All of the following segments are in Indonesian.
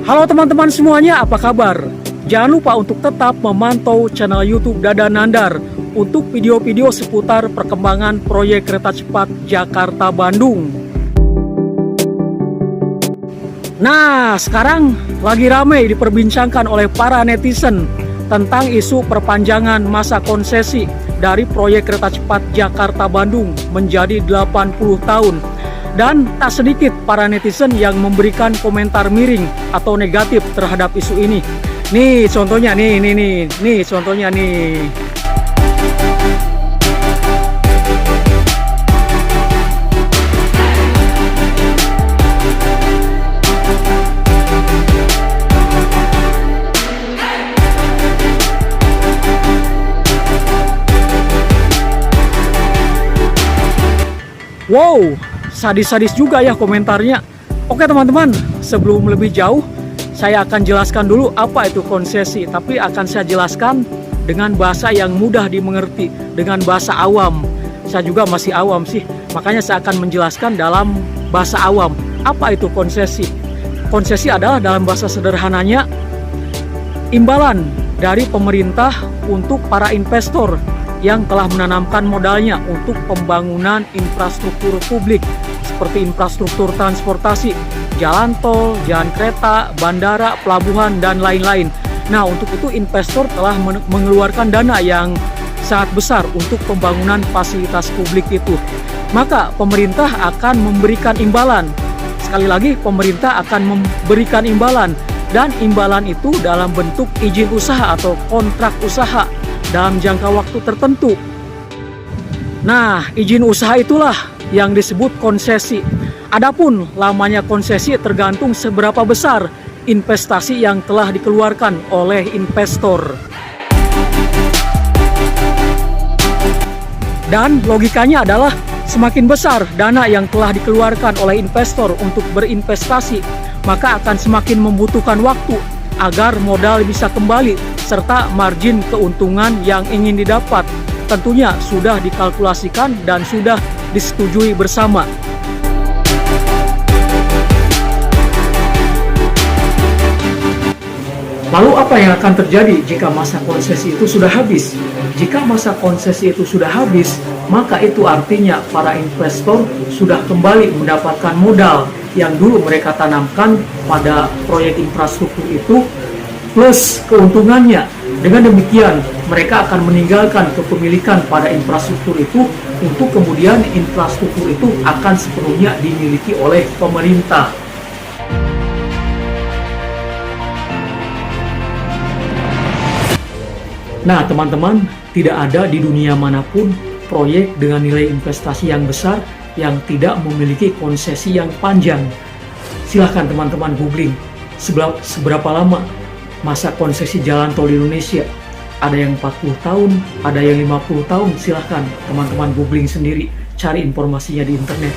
Halo teman-teman semuanya, apa kabar? Jangan lupa untuk tetap memantau channel YouTube Dada Nandar untuk video-video seputar perkembangan proyek kereta cepat Jakarta-Bandung. Nah, sekarang lagi ramai diperbincangkan oleh para netizen tentang isu perpanjangan masa konsesi dari proyek kereta cepat Jakarta-Bandung menjadi 80 tahun. Dan tak sedikit para netizen yang memberikan komentar miring atau negatif terhadap isu ini. Nih contohnya nih contohnya nih. Wow, sadis-sadis juga ya komentarnya. Oke teman-teman, sebelum lebih jauh, saya akan jelaskan dulu apa itu konsesi. Tapi akan saya jelaskan dengan bahasa yang mudah dimengerti, dengan bahasa awam. Saya juga masih awam sih, makanya saya akan menjelaskan dalam bahasa awam. Apa itu konsesi? Konsesi adalah dalam bahasa sederhananya, imbalan dari pemerintah untuk para investor yang telah menanamkan modalnya untuk pembangunan infrastruktur publik seperti infrastruktur transportasi, jalan tol, jalan kereta, bandara, pelabuhan, dan lain-lain. Nah, untuk itu investor telah mengeluarkan dana yang sangat besar untuk pembangunan fasilitas publik itu. Maka pemerintah akan memberikan imbalan. Sekali lagi, pemerintah akan memberikan imbalan, dan imbalan itu dalam bentuk izin usaha atau kontrak usaha dalam jangka waktu tertentu. Nah, izin usaha itulah yang disebut konsesi. Adapun lamanya konsesi tergantung seberapa besar investasi yang telah dikeluarkan oleh investor. Dan logikanya adalah semakin besar dana yang telah dikeluarkan oleh investor untuk berinvestasi, maka akan semakin membutuhkan waktu agar modal bisa kembali, serta margin keuntungan yang ingin didapat tentunya sudah dikalkulasikan dan sudah disetujui bersama. Lalu apa yang akan terjadi jika masa konsesi itu sudah habis? Jika masa konsesi itu sudah habis, maka itu artinya para investor sudah kembali mendapatkan modal yang dulu mereka tanamkan pada proyek infrastruktur itu, plus keuntungannya. Dengan demikian, mereka akan meninggalkan kepemilikan pada infrastruktur itu untuk kemudian infrastruktur itu akan sepenuhnya dimiliki oleh pemerintah. Nah, teman-teman, tidak ada di dunia manapun proyek dengan nilai investasi yang besar yang tidak memiliki konsesi yang panjang. Silahkan teman-teman googling seberapa lama masa konsesi jalan tol di Indonesia. Ada yang 40 tahun, ada yang 50 tahun. Silahkan teman-teman googling sendiri, cari informasinya di internet.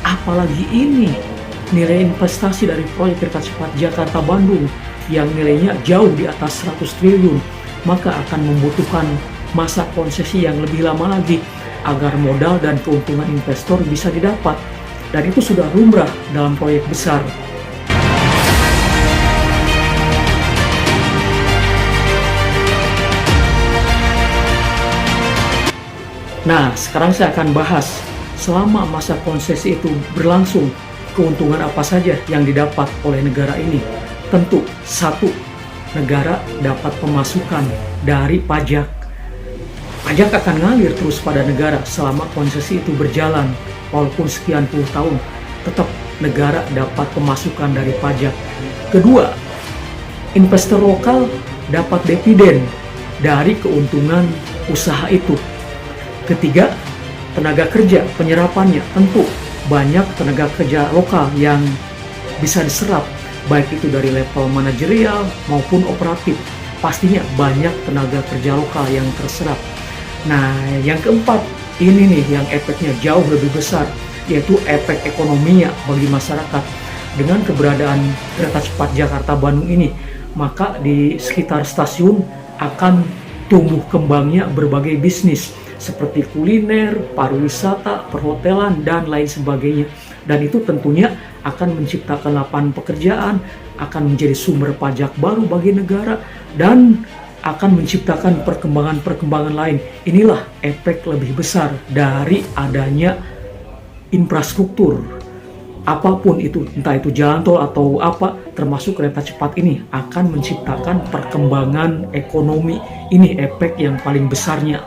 Apalagi ini nilai investasi dari proyek kereta cepat Jakarta-Bandung yang nilainya jauh di atas 100 triliun, maka akan membutuhkan masa konsesi yang lebih lama lagi agar modal dan keuntungan investor bisa didapat. Dan itu sudah lumrah dalam proyek besar. Nah, sekarang saya akan bahas selama masa konsesi itu berlangsung, keuntungan apa saja yang didapat oleh negara ini. Tentu, satu, negara dapat pemasukan dari pajak. Pajak akan ngalir terus pada negara selama konsesi itu berjalan. Walaupun sekian puluh tahun, tetap negara dapat pemasukan dari pajak. Kedua, investor lokal dapat dividen dari keuntungan usaha itu. Ketiga, tenaga kerja penyerapannya, tentu banyak tenaga kerja lokal yang bisa diserap, baik itu dari level manajerial maupun operatif. Pastinya banyak tenaga kerja lokal yang terserap. Nah, yang keempat, ini nih yang efeknya jauh lebih besar, yaitu efek ekonominya bagi masyarakat. Dengan keberadaan kereta cepat Jakarta-Bandung ini, maka di sekitar stasiun akan tumbuh kembangnya berbagai bisnis seperti kuliner, pariwisata, perhotelan, dan lain sebagainya. Dan itu tentunya akan menciptakan lapangan pekerjaan, akan menjadi sumber pajak baru bagi negara dan akan menciptakan perkembangan-perkembangan lain. Inilah efek lebih besar dari adanya infrastruktur. Apapun itu, entah itu jalan tol atau apa, termasuk kereta cepat ini akan menciptakan perkembangan ekonomi. Ini efek yang paling besarnya.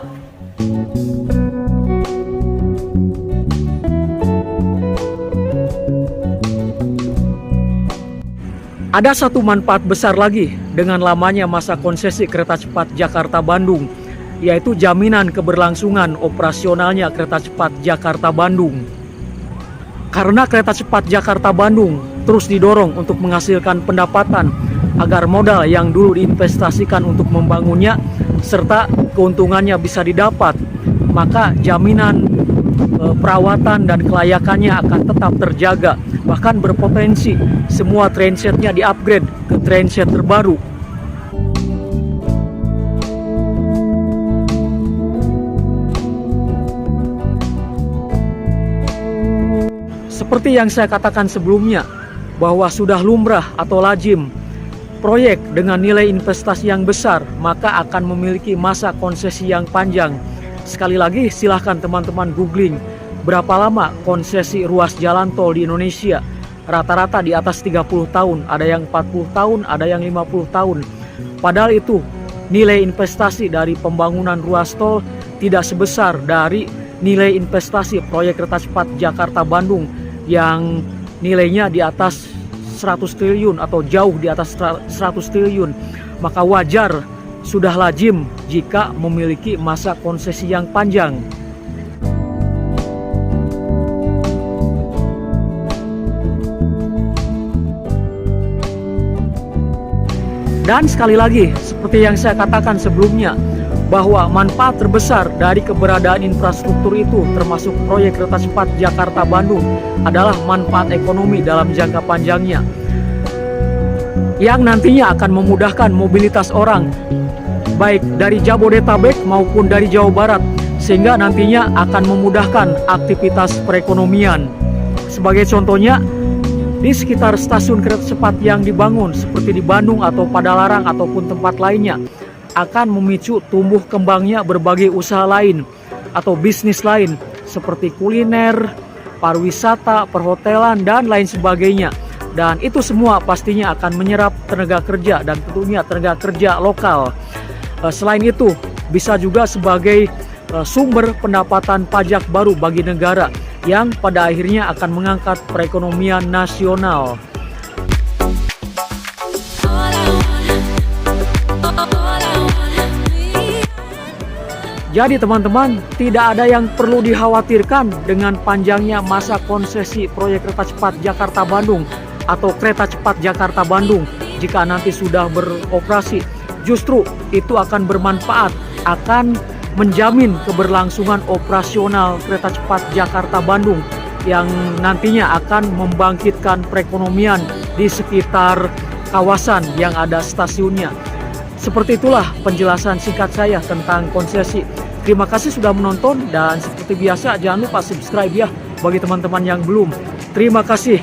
Ada satu manfaat besar lagi dengan lamanya masa konsesi kereta cepat Jakarta-Bandung, yaitu jaminan keberlangsungan operasionalnya kereta cepat Jakarta-Bandung. Karena kereta cepat Jakarta-Bandung terus didorong untuk menghasilkan pendapatan agar modal yang dulu diinvestasikan untuk membangunnya serta keuntungannya bisa didapat, maka jaminan perawatan dan kelayakannya akan tetap terjaga, bahkan berpotensi semua trainsetnya di-upgrade ke trainset terbaru. Seperti yang saya katakan sebelumnya, bahwa sudah lumrah atau lazim proyek dengan nilai investasi yang besar maka akan memiliki masa konsesi yang panjang. Sekali lagi silahkan teman-teman googling berapa lama konsesi ruas jalan tol di Indonesia. Rata-rata di atas 30 tahun, ada yang 40 tahun, ada yang 50 tahun. Padahal itu nilai investasi dari pembangunan ruas tol tidak sebesar dari nilai investasi proyek kereta cepat Jakarta-Bandung yang nilainya di atas 100 triliun atau jauh di atas 100 triliun. Maka wajar, sudah lazim jika memiliki masa konsesi yang panjang. Dan sekali lagi, seperti yang saya katakan sebelumnya, bahwa manfaat terbesar dari keberadaan infrastruktur itu, termasuk proyek kereta cepat Jakarta-Bandung, adalah manfaat ekonomi dalam jangka panjangnya, yang nantinya akan memudahkan mobilitas orang, baik dari Jabodetabek maupun dari Jawa Barat, sehingga nantinya akan memudahkan aktivitas perekonomian. Sebagai contohnya, di sekitar stasiun kereta cepat yang dibangun seperti di Bandung atau Padalarang ataupun tempat lainnya akan memicu tumbuh kembangnya berbagai usaha lain atau bisnis lain seperti kuliner, pariwisata, perhotelan, dan lain sebagainya. Dan itu semua pastinya akan menyerap tenaga kerja dan tentunya tenaga kerja lokal. Selain itu bisa juga sebagai sumber pendapatan pajak baru bagi negara yang pada akhirnya akan mengangkat perekonomian nasional. Jadi teman-teman, tidak ada yang perlu dikhawatirkan dengan panjangnya masa konsesi proyek kereta cepat Jakarta-Bandung atau kereta cepat Jakarta-Bandung. Jika nanti sudah beroperasi, justru itu akan bermanfaat, akan menjamin keberlangsungan operasional kereta cepat Jakarta-Bandung yang nantinya akan membangkitkan perekonomian di sekitar kawasan yang ada stasiunnya. Seperti itulah penjelasan singkat saya tentang konsesi. Terima kasih sudah menonton dan seperti biasa jangan lupa subscribe ya bagi teman-teman yang belum. Terima kasih.